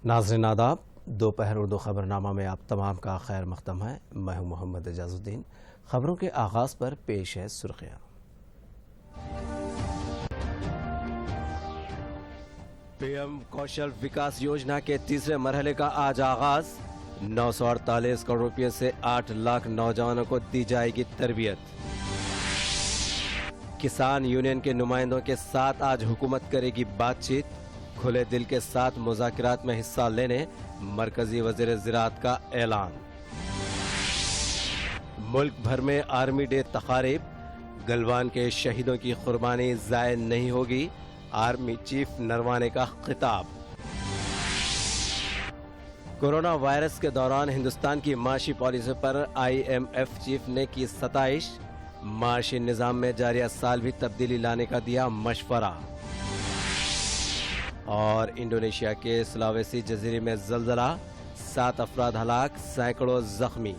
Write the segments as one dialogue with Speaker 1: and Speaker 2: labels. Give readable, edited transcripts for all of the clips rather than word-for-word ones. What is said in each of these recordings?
Speaker 1: ناظرین آداب، دوپہر اردو خبرنامہ میں آپ تمام کا خیر مقدم ہے۔ میں ہوں محمد اعجاز الدین۔ خبروں کے آغاز پر پیش ہے سرخیاں۔ پی ایم کوشل وکاس یوجنا کے تیسرے مرحلے کا آج آغاز۔ 948 کروڑ روپے سے 8 لاکھ نوجوانوں کو دی جائے گی تربیت۔ کسان یونین کے نمائندوں کے ساتھ آج حکومت کرے گی بات چیت۔ کھلے دل کے ساتھ مذاکرات میں حصہ لینے مرکزی وزیر زراعت کا اعلان۔ ملک بھر میں آرمی ڈے تقاریب، گلوان کے شہیدوں کی قربانی ضائع نہیں ہوگی، آرمی چیف نروانے کا خطاب۔ کورونا وائرس کے دوران ہندوستان کی معاشی پالیسی پر آئی ایم ایف چیف نے کی ستائش، معاشی نظام میں جاریہ سال بھی تبدیلی لانے کا دیا مشورہ۔ اور انڈونیشیا کے سلاویسی جزیرے میں زلزلہ، 7 افراد ہلاک، سینکڑوں زخمی۔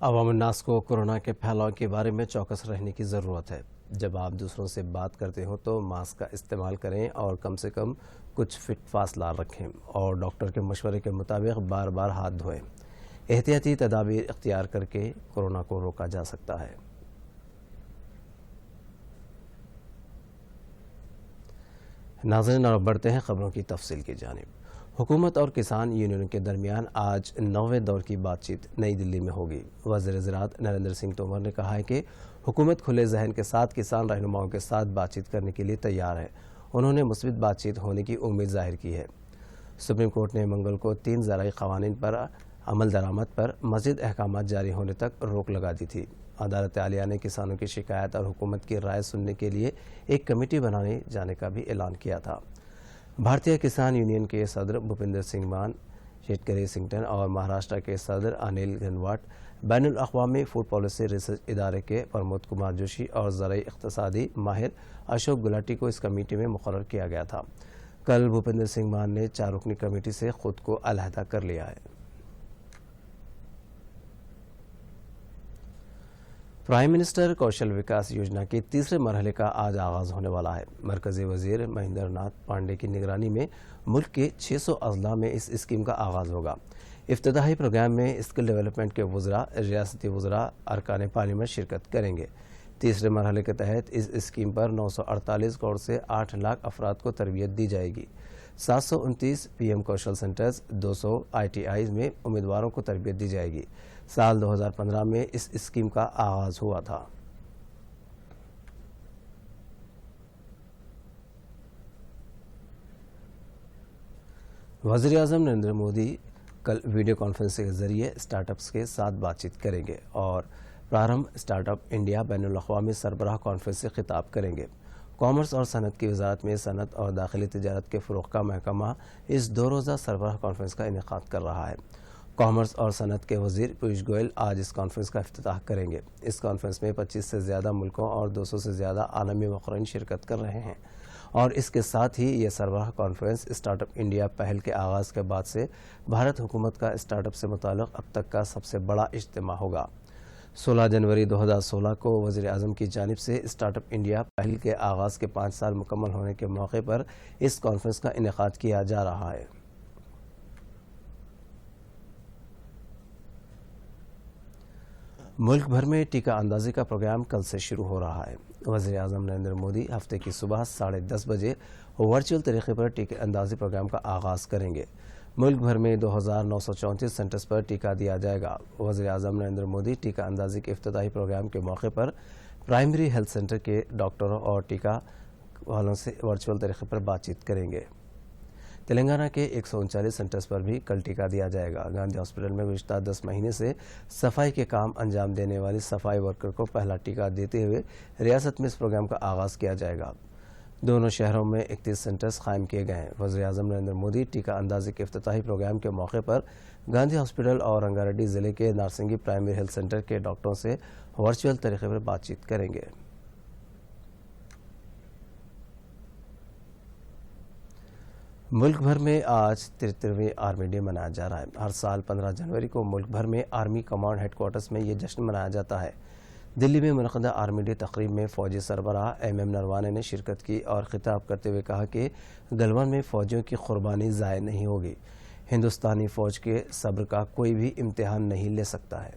Speaker 1: عوام الناس کو کورونا کے پھیلاؤ کے بارے میں چوکس رہنے کی ضرورت ہے۔ جب آپ دوسروں سے بات کرتے ہو تو ماسک کا استعمال کریں اور کم سے کم کچھ فٹ فاصلہ رکھیں اور ڈاکٹر کے مشورے کے مطابق بار بار ہاتھ دھوئیں۔ احتیاطی تدابیر اختیار کر کے کورونا کو روکا جا سکتا ہے۔ ناظرین، اور بڑھتے ہیں خبروں کی تفصیل کی جانب۔ حکومت اور کسان یونینوں کے درمیان آج 9ویں دور کی بات چیت نئی دلی میں ہوگی۔ وزیر زراعت نریندر سنگھ تومر نے کہا ہے کہ حکومت کھلے ذہن کے ساتھ کسان رہنماؤں کے ساتھ بات چیت کرنے کے لیے تیار ہے۔ انہوں نے مثبت بات چیت ہونے کی امید ظاہر کی ہے۔ سپریم کورٹ نے منگل کو 3 زرعی قوانین پر عمل درآمد پر مزید احکامات جاری ہونے تک روک لگا دی تھی۔ عدالت عالیہ نے کسانوں کی شکایات اور حکومت کی رائے سننے کے لیے ایک کمیٹی بنانے جانے کا بھی اعلان کیا تھا۔ بھارتیہ کسان یونین کے صدر بھوپندر سنگھ مان، شیٹکری سنگٹن اور مہاراشٹر کے صدر انل گھنوٹ، بین الاقوامی فوڈ پالیسی ریسرچ ادارے کے پرمود کمار جوشی اور زرعی اقتصادی ماہر اشوک گلاٹی کو اس کمیٹی میں مقرر کیا گیا تھا۔ کل بھوپندر سنگھ مان نے 4 رکنی کمیٹی سے خود کو علیحدہ کر لیا ہے۔ پرائم منسٹر کوشل وکاس یوجنا کے تیسرے مرحلے کا آج آغاز ہونے والا ہے۔ مرکزی وزیر مہندر ناتھ پانڈے کی نگرانی میں ملک کے 600 اضلاع میں اس اسکیم کا آغاز ہوگا۔ افتتاحی پروگرام میں اسکل ڈیولپمنٹ کے وزراء، ریاستی وزراء، ارکان پارلیمنٹ شرکت کریں گے۔ تیسرے مرحلے کے تحت اس اسکیم پر 948 کروڑ سے 8 لاکھ افراد کو تربیت دی جائے گی۔ 729 P M Kaushal centres, 200 I T Is میں امیدواروں کو تربیت دی جائے گی۔ سال 2015 میں اس اسکیم کا آغاز ہوا تھا۔ وزیر اعظم نریندر مودی کل ویڈیو کانفرنسنگ کے ذریعے اسٹارٹ اپس کے ساتھ بات چیت کریں گے اور پرارمبھ اسٹارٹ اپ انڈیا بین الاقوامی سربراہ کانفرنس سے خطاب کریں گے۔ کامرس اور صنعت کی وزارت میں صنعت اور داخلی تجارت کے فروغ کا محکمہ اس 2 روزہ سربراہ کانفرنس کا انعقاد کر رہا ہے۔ کامرس اور صنعت کے وزیر پیوش گوئل آج اس کانفرنس کا افتتاح کریں گے۔ اس کانفرنس میں 25 سے زیادہ ملکوں اور 200 سے زیادہ عالمی مقررین شرکت کر رہے ہیں اور اس کے ساتھ ہی یہ سربراہ کانفرنس اسٹارٹ اپ انڈیا پہل کے آغاز کے بعد سے بھارت حکومت کا اسٹارٹ اپ سے متعلق اب تک کا سب سے بڑا اجتماع ہوگا۔ 16 جنوری 2016 کو وزیر اعظم کی جانب سے اسٹارٹ اپ انڈیا پہل کے آغاز کے 5 سال مکمل ہونے کے موقع پر اس کانفرنس کا انعقاد کیا جا رہا ہے۔ ملک بھر میں ٹیکہ اندازی کا پروگرام کل سے شروع ہو رہا ہے۔ وزیر اعظم نریندر مودی ہفتے کی صبح 10:30 بجے ورچوئل طریقے پر ٹیکہ اندازی پروگرام کا آغاز کریں گے۔ ملک بھر میں 2934 سینٹرز پر ٹیکہ دیا جائے گا۔ وزیر اعظم نریندر مودی ٹیکہ اندازی کے افتتاحی پروگرام کے موقع پر پرائمری ہیلتھ سینٹر کے ڈاکٹروں اور ٹیکہ والوں سے ورچوئل طریقے پر بات چیت کریں گے۔ تلنگانہ کے 139 سینٹرز پر بھی کل ٹیکہ دیا جائے گا۔ گاندھی ہاسپٹل میں گزشتہ 10 مہینے سے صفائی کے کام انجام دینے والی صفائی ورکر کو پہلا ٹیکہ دیتے ہوئے ریاست میں اس پروگرام کا آغاز کیا جائے گا۔ دونوں شہروں میں 31 سینٹرز قائم کیے گئے ہیں۔ وزیر اعظم نریندر مودی ٹیکہ اندازی کے افتتاحی پروگرام کے موقع پر گاندھی ہاسپٹل اور رنگاریڈی ضلع کے نارسنگی پرائمری ہیلتھ سینٹر کے ڈاکٹروں سے ورچوئل طریقے پر بات چیت کریں گے۔ ملک بھر میں آج 73ویں آرمی ڈے منایا جا رہا ہے۔ ہر سال 15 جنوری کو ملک بھر میں آرمی کمانڈ ہیڈ کوارٹرز میں یہ جشن منایا جاتا ہے۔ دلی میں منعقدہ آرمی ڈے تقریب میں فوجی سربراہ ایم نروانے نے شرکت کی اور خطاب کرتے ہوئے کہا کہ گلوان میں فوجیوں کی قربانی ضائع نہیں ہوگی۔ ہندوستانی فوج کے صبر کا کوئی بھی امتحان نہیں لے سکتا ہے۔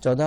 Speaker 1: 14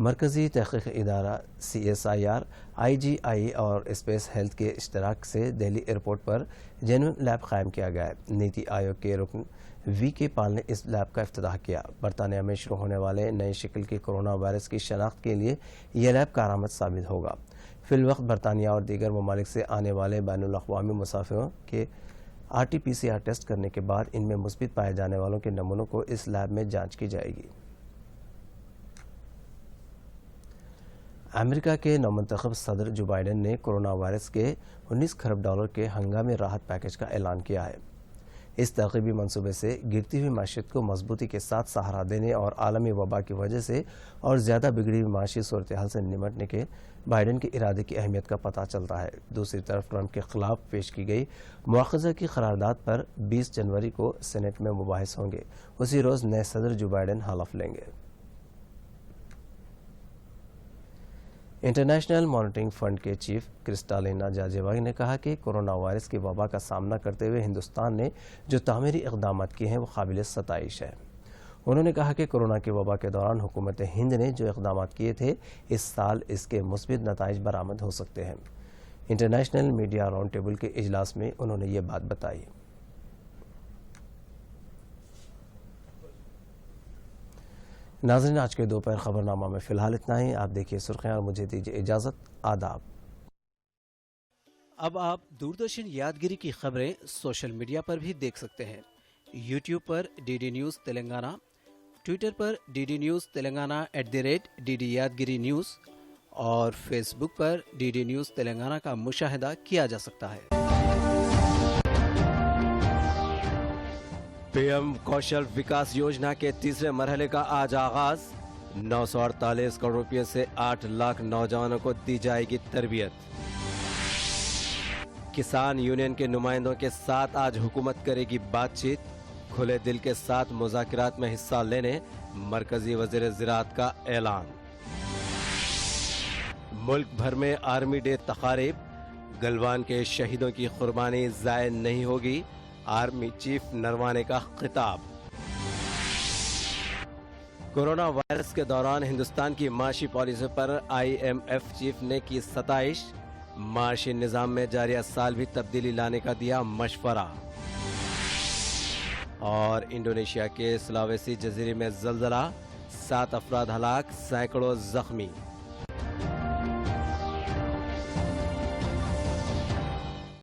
Speaker 1: مرکزی تحقیق ادارہ CSIR IGI اور اسپیس ہیلتھ کے اشتراک سے دہلی ایئرپورٹ پر جینوم لیب قائم کیا گیا ہے۔ نیتی آیوگ کے رکن VK پال نے اس لیب کا افتتاح کیا۔ برطانیہ میں شروع ہونے والے نئی شکل کے کورونا وائرس کی شناخت کے لیے یہ لیب کارآمد ثابت ہوگا۔ فی الوقت برطانیہ اور دیگر ممالک سے آنے والے بین الاقوامی مسافروں کے RT-PCR ٹیسٹ کرنے کے بعد ان میں مثبت پائے جانے والوں کے نمونوں کو اس لیب میں جانچ کی جائے گی۔ امریکہ کے نومنتخب صدر جو بائیڈن نے کورونا وائرس کے $19 کھرب کے ہنگامی راحت پیکج کا اعلان کیا ہے۔ اس ترغیبی منصوبے سے گرتی ہوئی معیشت کو مضبوطی کے ساتھ سہارا دینے اور عالمی وبا کی وجہ سے اور زیادہ بگڑی ہوئی معاشی صورتحال سے نمٹنے کے بائیڈن کے ارادے کی اہمیت کا پتہ چلتا ہے۔ دوسری طرف ٹرمپ کے خلاف پیش کی گئی مواخذہ کی قرارداد پر 20 جنوری کو سینیٹ میں مباحث ہوں گے۔ اسی روز نئے صدر جو بائیڈن حلف لیں گے۔ انٹرنیشنل مانیٹرنگ فنڈ کے چیف کرسٹالینا جارجیوا نے کہا کہ کورونا وائرس کی وبا کا سامنا کرتے ہوئے ہندوستان نے جو تعمیری اقدامات کیے ہیں وہ قابل ستائش ہے۔ انہوں نے کہا کہ کورونا کی وبا کے دوران حکومت ہند نے جو اقدامات کیے تھے اس سال اس کے مثبت نتائج برآمد ہو سکتے ہیں۔ انٹرنیشنل میڈیا راؤنڈ ٹیبل کے اجلاس میں انہوں نے یہ بات بتائی۔ ناظرین، آج کے دوپہر خبرنامہ میں فی الحال اتنا ہی۔ آپ دیکھیے سرخیاں اور مجھے دیجیے اجازت۔ آداب۔
Speaker 2: اب آپ دوردرشن یادگیری کی خبریں سوشل میڈیا پر بھی دیکھ سکتے ہیں۔ یوٹیوب پر DD نیوز تلنگانہ، ٹویٹر پر DD news Telangana @DD Yadagiri news اور فیس بک پر DD نیوز تلنگانہ کا مشاہدہ کیا جا سکتا ہے۔
Speaker 1: PM کوشل وکاس یوجنا کے تیسرے مرحلے کا آج آغاز۔ 948 کروڑ روپے سے 8 لاکھ نوجوانوں کو دی جائے گی تربیت۔ کسان یونین کے نمائندوں کے ساتھ آج حکومت کرے گی بات چیت۔ کھلے دل کے ساتھ مذاکرات میں حصہ لینے مرکزی وزیر زراعت کا اعلان۔ ملک بھر میں آرمی ڈے تقاریب۔ گلوان کے شہیدوں کی قربانی ضائع نہیں ہوگی، آرمی چیف نروانے کا خطاب۔ کورونا وائرس کے دوران ہندوستان کی معاشی پالیسی پر IMF چیف نے کی ستائش۔ معاشی نظام میں جاریہ سال بھی تبدیلی لانے کا دیا مشورہ۔ اور انڈونیشیا کے سلاویسی جزیرے میں زلزلہ، 7 افراد ہلاک، سینکڑوں زخمی۔